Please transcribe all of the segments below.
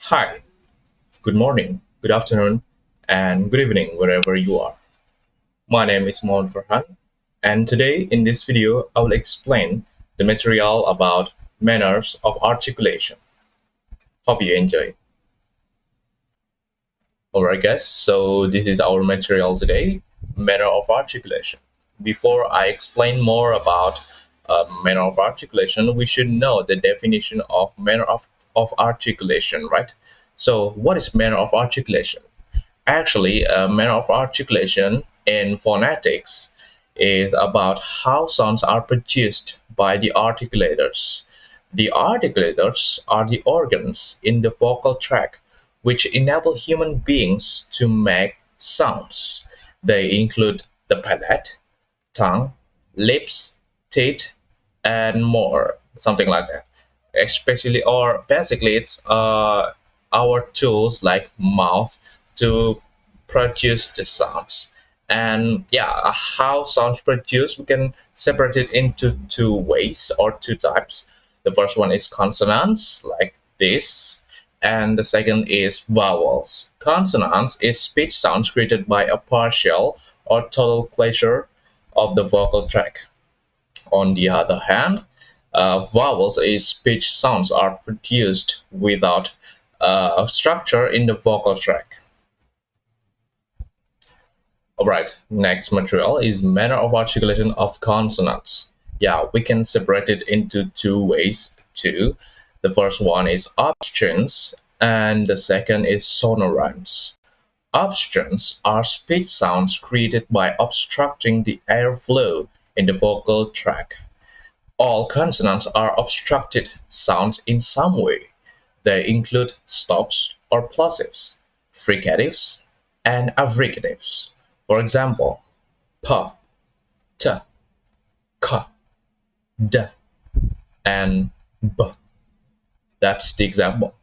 Hi, good morning, good afternoon, and good evening wherever you are. My name is Muhammad Farhan, and today in this video I will explain the material about manners of articulation. Hope you enjoy. Alright guys, so this is our material today, manner of articulation. Before I explain more about manner of articulation, we should know the definition of manner of articulation, right? So what is manner of articulation? Actually, a manner of articulation in phonetics is about how sounds are produced by the articulators. The articulators are the organs in the vocal tract which enable human beings to make sounds. They include the palate, tongue, lips, teeth, and more, something like that. Especially or basically, it's our tools like mouth to produce the sounds. And yeah, how sounds produced, we can separate it into two ways or two types. The first one is consonants, like this, and the second is vowels. Consonants is speech sounds created by a partial or total closure of the vocal tract. On the other hand, vowels is speech sounds are produced without structure in the vocal tract. Alright, next material is manner of articulation of consonants. Yeah, we can separate it into two ways too. The first one is obstruents and the second is sonorants. Obstruents are speech sounds created by obstructing the airflow in the vocal tract. All consonants are obstructed sounds in some way. They include stops or plosives, fricatives, and affricatives. For example, p, t, k, d, and b. That's the example.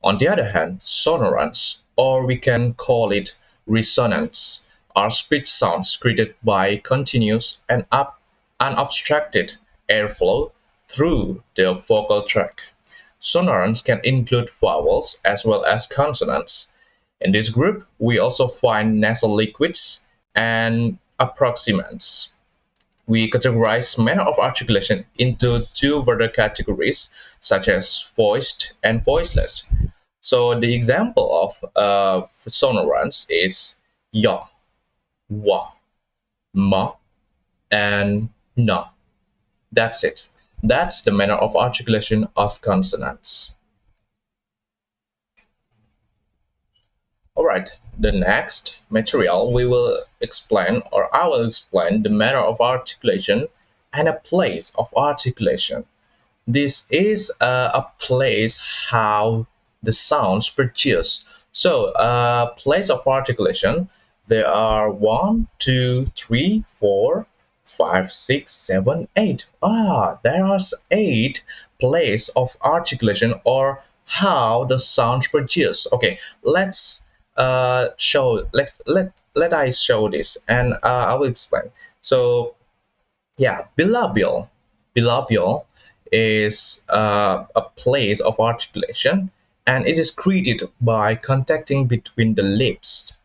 On the other hand, sonorants, or we can call it resonants, are speech sounds created by continuous and unobstructed airflow through the vocal tract. Sonorants can include vowels as well as consonants. In this group, we also find nasal liquids and approximants. We categorize manner of articulation into two further categories, such as voiced and voiceless. So the example of sonorants is ya, wa, ma, and na. That's it. That's the manner of articulation of consonants. Alright, the next material we will explain, or I will explain, the manner of articulation and a place of articulation. This is a place how the sounds produce. So, place of articulation, there are 1, 2, 3, 4, 5, 6, 7, 8. There are 8 place of articulation or how the sounds produce. Okay, let I show this and I will explain. So yeah, bilabial is a place of articulation, and it is created by contacting between the lips,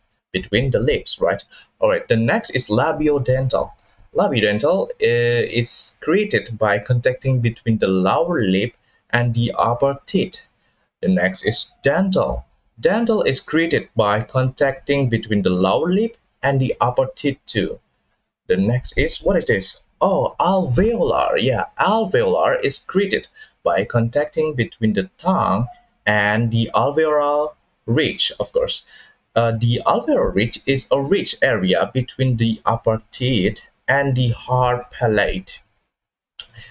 right? All right. The next is labiodental. Labiodental is created by contacting between the lower lip and the upper teeth. The next is dental. Dental is created by contacting between the lower lip and the upper teeth too. The next is, what is this? Oh, alveolar. Yeah, alveolar is created by contacting between the tongue and the alveolar ridge, of course. The alveolar ridge is a ridge area between the upper teeth and the hard palate.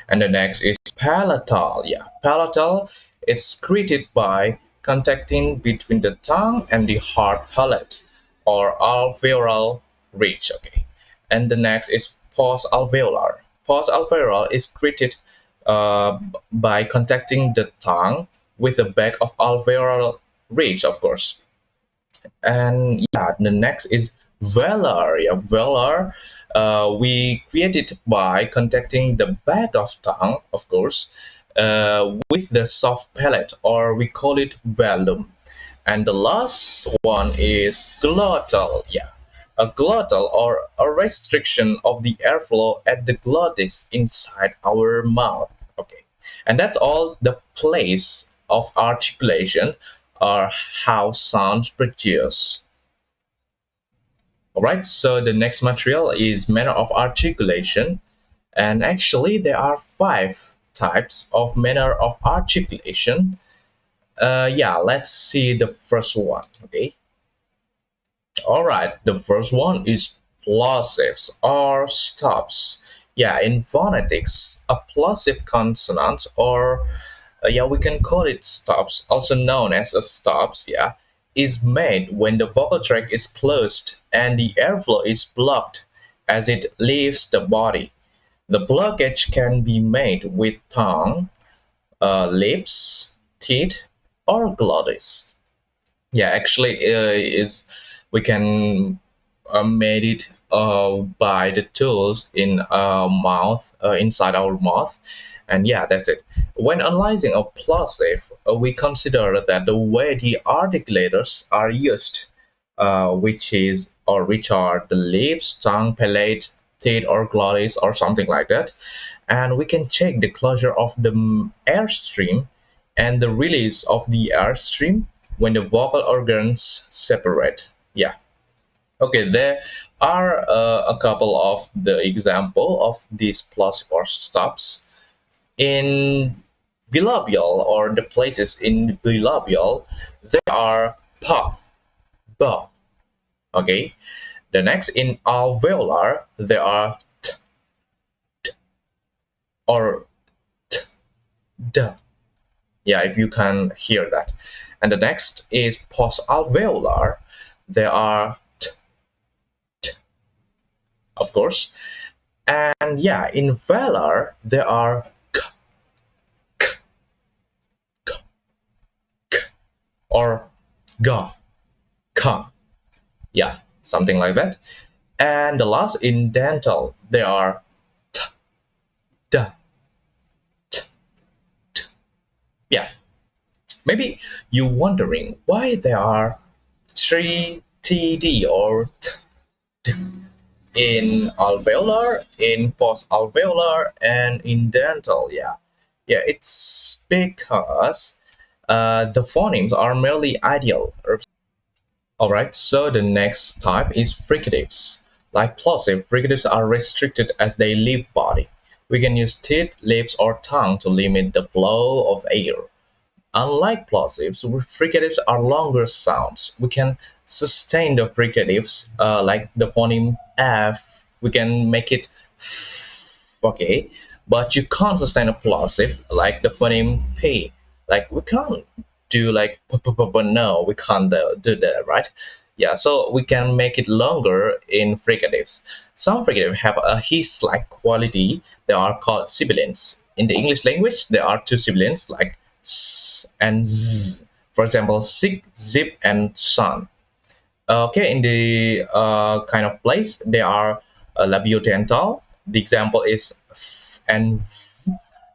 And the next is palatal. Yeah, palatal is created by contacting between the tongue and the hard palate or alveolar ridge. Okay. And the next is post-alveolar. Post-alveolar is created by contacting the tongue with the back of alveolar ridge, of course. And yeah, the next is velar. Yeah, velar we create it by contacting the back of tongue, of course, with the soft palate, or we call it velum. And the last one is glottal. Yeah, a glottal or a restriction of the airflow at the glottis inside our mouth. Okay, and that's all the place of articulation or how sounds produce. All right, so the next material is manner of articulation, and actually there are five types of manner of articulation. Yeah, let's see the first one. Okay. All right, the first one is plosives or stops. Yeah, in phonetics, a plosive consonant or yeah, we can call it stops, also known as a stops, yeah, is made when the vocal tract is closed and the airflow is blocked as it leaves the body. The blockage can be made with tongue, lips, teeth, or glottis. Yeah, actually is we can made it by the tools in our mouth, inside our mouth, and yeah, that's it. When analyzing a plosive, we consider that the way the articulators are used, which are the lips, tongue, palate, teeth, or glottis, or something like that, and we can check the closure of the airstream and the release of the airstream when the vocal organs separate. Yeah. Okay, there are a couple of the example of these plosive or stops in bilabial or the places in bilabial. There are pa, ba. Okay. The next in alveolar there are t or t, d. Yeah, if you can hear that. And the next is post-alveolar. There are t, t, of course. And yeah, in velar, there are k, k, k, k, or ga, ka. Yeah, something like that. And the last in dental, there are t, d, t, t. Yeah, maybe you wondering why there are three TD or t, t in alveolar, in post-alveolar, and in dental. Yeah, yeah, it's because the phonemes are merely ideal. All right, so the next type is fricatives. Like plosive, fricatives are restricted as they leave body. We can use teeth, lips, or tongue to limit the flow of air. Unlike plosives, fricatives are longer sounds. We can sustain the fricatives, like the phoneme F. We can make it f, okay, but you can't sustain a plosive like the phoneme P. Like we can't do like p, p, p, p, no, we can't do that, right? Yeah, so we can make it longer in fricatives. Some fricatives have a hiss-like quality. They are called sibilants. In the English language, there are two sibilants like s and z. For example, sick, zip, and sun. Okay, in the kind of place, they are labiodental. The example is f and v,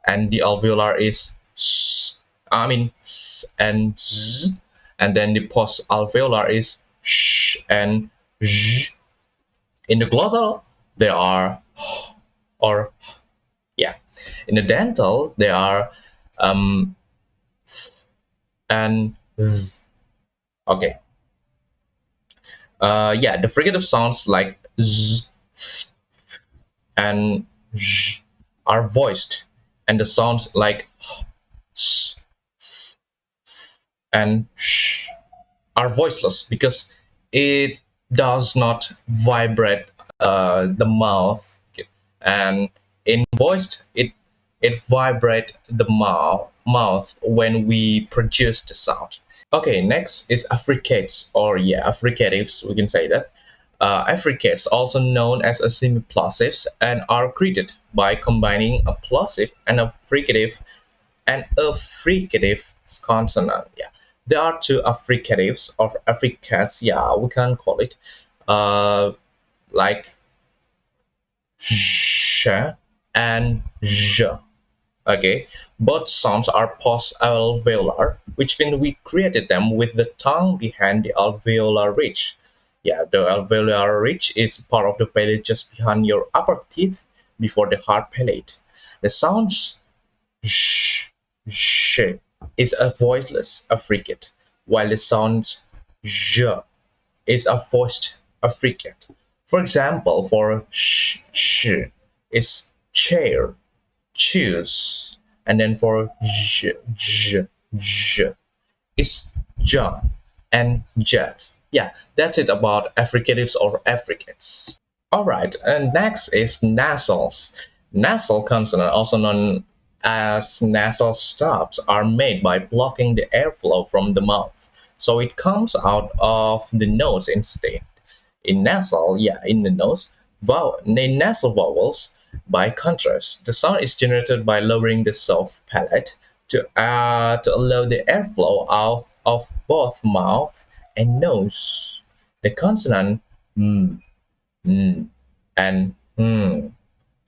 and the alveolar is s. I mean s and z, and then the post alveolar is sh and zh. In the glottal, there are h or yeah. In the dental, there are um and th. Okay. Yeah, the fricative sounds like z, th, and zh are voiced, and the sounds like h, s, and sh are voiceless because it does not vibrate the mouth. Okay. And in voiced, it vibrate the mouth when we produce the sound. Okay, next is affricates, or yeah, affricatives, we can say that. Affricates, also known as a semiplosives, and are created by combining a plosive and a fricative consonant. Yeah, there are two affricatives or affricates. Yeah, we can call it uh, like sh and j. Okay, both sounds are post-alveolar, which means we created them with the tongue behind the alveolar ridge. Yeah, the alveolar ridge is part of the palate just behind your upper teeth before the hard palate. The sounds sh, sh is a voiceless affricate, while the sound j is a voiced affricate. For example, for sh is chair, choose, and then for j is jump and jet. Yeah, that's it about affricatives or affricates. All right, and next is nasals. Nasal consonant, also known as nasal stops, are made by blocking the airflow from the mouth, so it comes out of the nose instead. In the nose, in nasal vowels, by contrast, the sound is generated by lowering the soft palate to allow the airflow out of both mouth and nose. The consonant mm, mm, and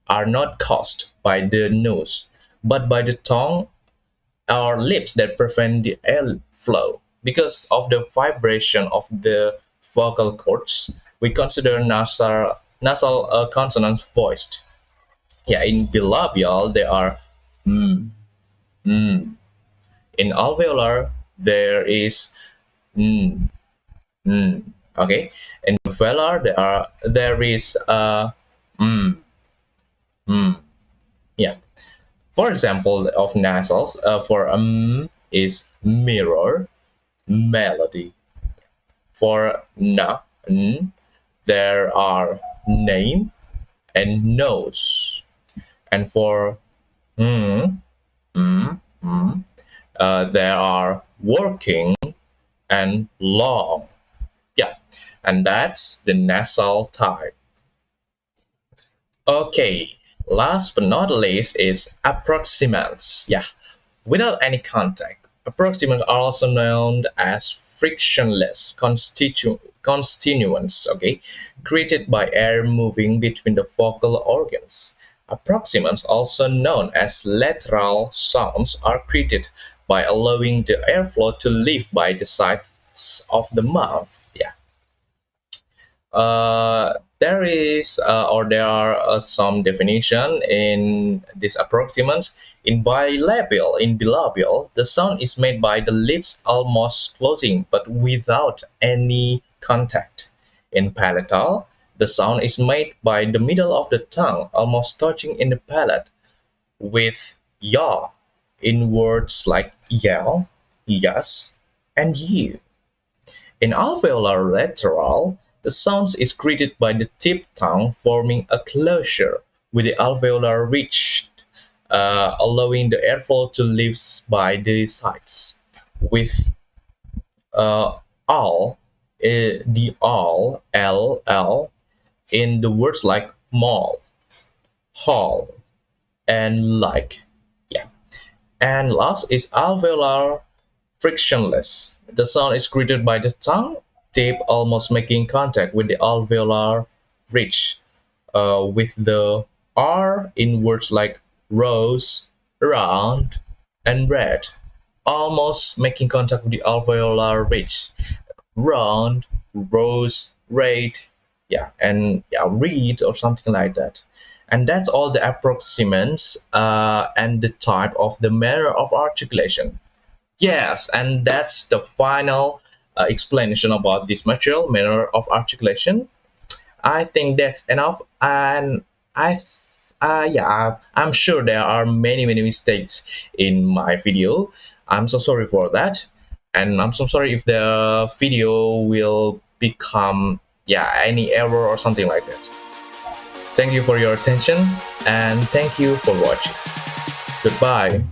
are not caused by the nose, but by the tongue or lips that prevent the air flow. Because of the vibration of the vocal cords, we consider nasal consonants voiced. Yeah, in bilabial, they are mm, mm. In alveolar, there is mm, mm. Okay, in velar, there is mm, mm. Yeah. For example, of nasals, for is mirror, melody. For na, there are name and nose. And for mm, there are working and long. Yeah, and that's the nasal type. Okay, last but not least is approximants. Yeah, without any contact. Approximants are also known as frictionless constituents, okay, created by air moving between the vocal organs. Approximants, also known as lateral sounds, are created by allowing the airflow to leave by the sides of the mouth. Yeah. There are some definition in these approximants. In bilabial, the sound is made by the lips almost closing but without any contact. In palatal, the sound is made by the middle of the tongue almost touching in the palate with yaw in words like yell, yes, and you. In alveolar lateral, the sound is created by the tip tongue forming a closure with the alveolar ridge, allowing the airflow to leave by the sides. With uh, all, the all, ll, in the words like mall, hall, and like. Yeah. And last is alveolar frictionless. The sound is created by the tongue tip almost making contact with the alveolar ridge, with the R in words like rose, round, and red, almost making contact with the alveolar ridge. Round, rose, red, yeah, and yeah, read or something like that. And that's all the approximants and the type of the manner of articulation. Yes, and that's the final explanation about this material, manner of articulation. I think that's enough, and I'm sure there are many mistakes in my video. I'm so sorry for that, and I'm so sorry if the video will become any error or something like that. Thank you for your attention, and thank you for watching. Goodbye.